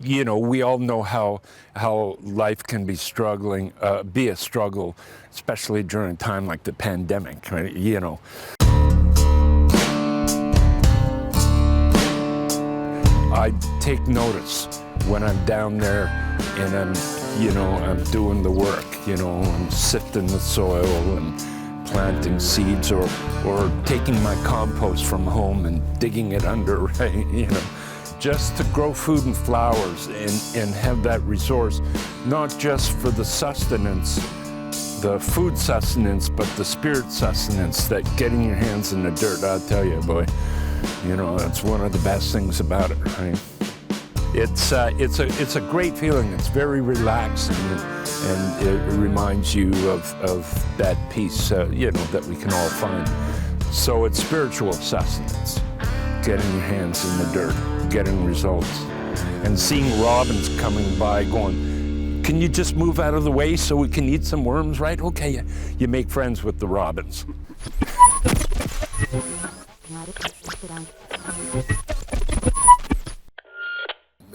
we all know how life can be be a struggle, especially during a time like the pandemic, right? I take notice when I'm down there and I'm doing the work, I'm sifting the soil and planting seeds or taking my compost from home and digging it under, right? Just to grow food and flowers and have that resource, not just for the sustenance, the food sustenance, but the spirit sustenance, that getting your hands in the dirt, I'll tell you, boy, that's one of the best things about it, right? It's a great feeling. It's very relaxing, and it reminds you of that peace, that we can all find. So it's spiritual sustenance, getting your hands in the dirt, getting results, and seeing robins coming by going, can you just move out of the way so we can eat some worms, right? Okay, you make friends with the robins.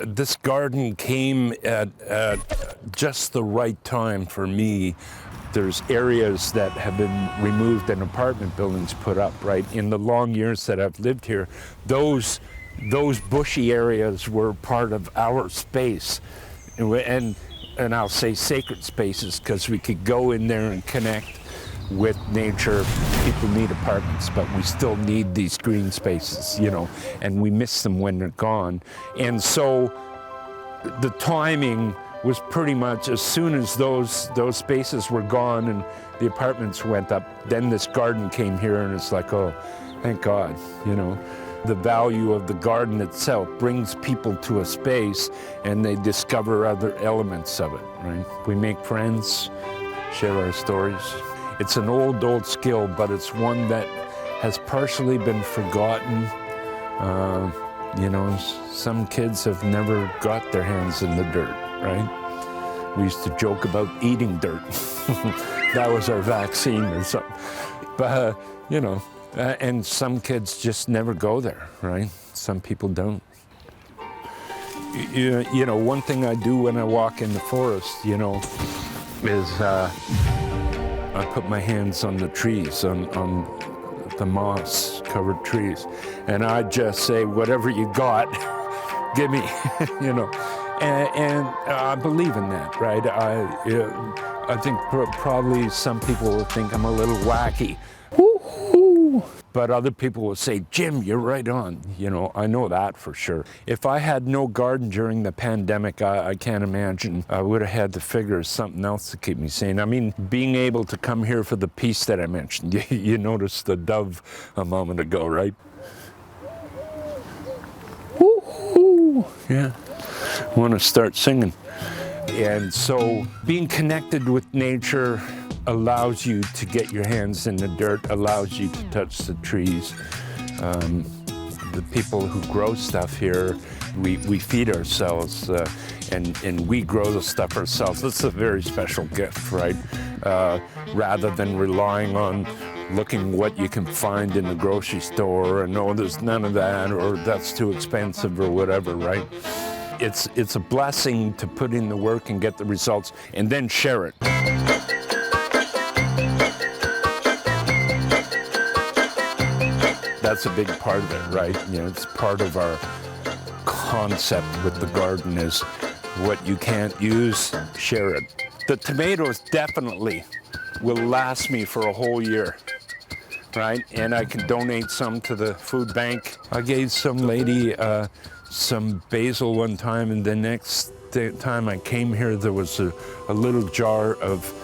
This garden came at just the right time for me. There's areas that have been removed and apartment buildings put up, right? In the long years that I've lived here, those bushy areas were part of our space. And I'll say sacred spaces, because we could go in there and connect with nature. People need apartments, but we still need these green spaces, and we miss them when they're gone. And so the timing was pretty much as soon as those spaces were gone and the apartments went up, then this garden came here, and it's like, oh, thank God, The value of the garden itself brings people to a space, and they discover other elements of it, right? We make friends, share our stories. It's an old skill, but it's one that has partially been forgotten. Some kids have never got their hands in the dirt, right? We used to joke about eating dirt. That was our vaccine or something. But, and some kids just never go there, right? Some people don't. One thing I do when I walk in the forest, is I put my hands on the trees, on the moss-covered trees, and I just say, whatever you got, give me, And I believe in that, right? I think probably some people will think I'm a little wacky. Woo-hoo. But other people will say, Jim, you're right on. I know that for sure. If I had no garden during the pandemic, I can't imagine. I would have had to figure something else to keep me sane. I mean, being able to come here for the peace that I mentioned. You noticed the dove a moment ago, right? Woo-hoo. Yeah. I want to start singing. And so being connected with nature allows you to get your hands in the dirt, allows you to touch the trees. The people who grow stuff here, we feed ourselves and we grow the stuff ourselves. That's a very special gift, right? Rather than relying on looking what you can find in the grocery store and, oh, there's none of that, or that's too expensive, or whatever, right? It's a blessing to put in the work and get the results and then share it. That's a big part of it, right? It's part of our concept with the garden is what you can't use, share it. The tomatoes definitely will last me for a whole year, right? And I can donate some to the food bank. I gave some lady some basil one time, and the next time I came here, there was a little jar of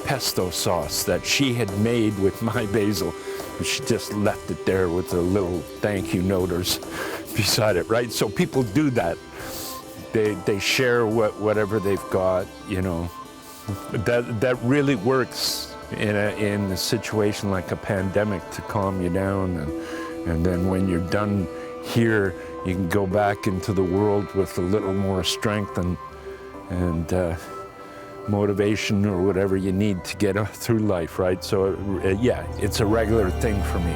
pesto sauce that she had made with my basil. And she just left it there with a little thank you noters beside it, right? So people do that. They share whatever they've got, That really works in a situation like a pandemic to calm you down, and then when you're done here, you can go back into the world with a little more strength and motivation or whatever you need to get through life, right? So yeah, it's a regular thing for me.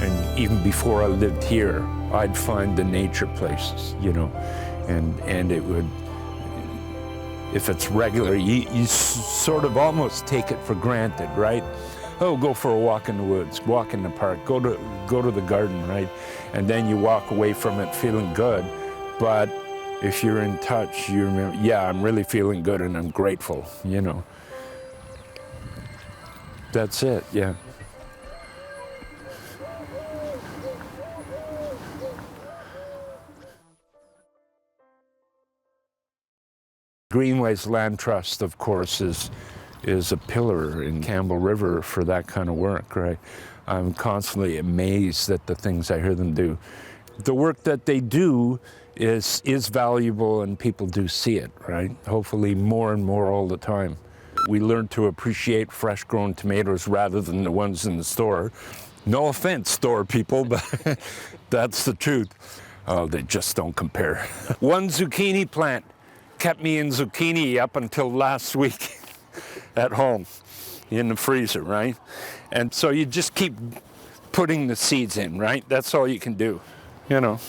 And even before I lived here, I'd find the nature places, and it would, if it's regular, you sort of almost take it for granted, right? Oh, go for a walk in the woods, walk in the park, go to the garden, right? And then you walk away from it feeling good. But if you're in touch, you remember, yeah, I'm really feeling good and I'm grateful, you know. That's it, yeah. Greenways Land Trust, of course, is a pillar in Campbell River for that kind of work, right? I'm constantly amazed at the things I hear them do. The work that they do is valuable and people do see it, right? Hopefully more and more all the time. We learn to appreciate fresh grown tomatoes rather than the ones in the store. No offense, store people, but that's the truth. Oh, they just don't compare. One zucchini plant kept me in zucchini up until last week at home in the freezer, right? And so you just keep putting the seeds in, right? That's all you can do, you know.